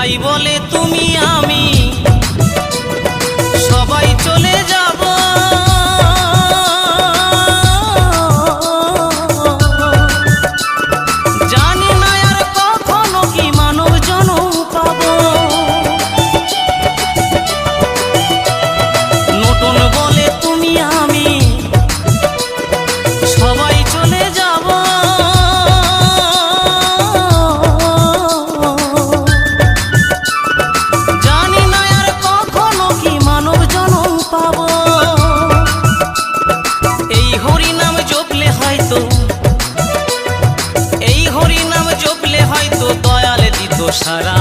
তাই বলে তুমি আমি সবাই চলে যাব। জানি না আর কখনো কি মানব জনম পাবো। নতুন বলে তুমি আমি সবাই চলে যাব। জানি না আর কখনো কি মানব জনম পাবো। এই হরি নাম জপলে হয়তো, এই হরি নাম জপলে হয়তো দয়াল দিত সারা।